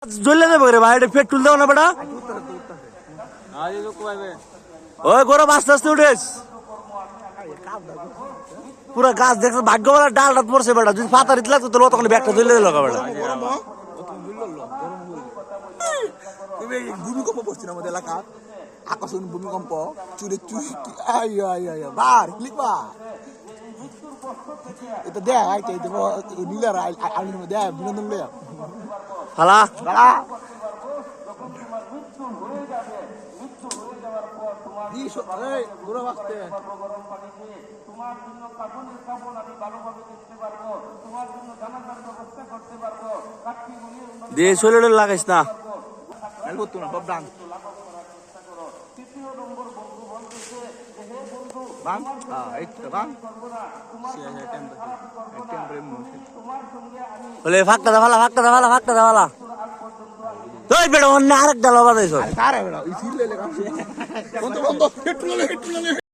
জ্বললে দেবো রে ভাই, এটা পেট্রোল দেবো না বেটা। ওই গরম আস্তে আস্তে উঠেস, পুরা গাছ দেখছো ভাগ্য বলা ডালটা পড়ছে বেটা, যদি পাতা রিত লাগতো তোর তখন ব্যাগটা জ্বললে দিল বেটা। ভূমিকম্প পড়ছে না আমাদের এলাকা, আকস্মিক ভূমিকম্প, চুরে চুরি বার লিখবা এটা দেখ আইতে দেবো নীলার আমি দেখ বিনোদন লইয়া হালা দাঁড়া দিয়ে শরীরে লাগাইস না। বলে ফাঁকটা দা ভালা, ফাঁকটা দা ভালা, ফাঁকটা দা ভালা। তুই বেটা অন্য আরেকটা লবা দিস।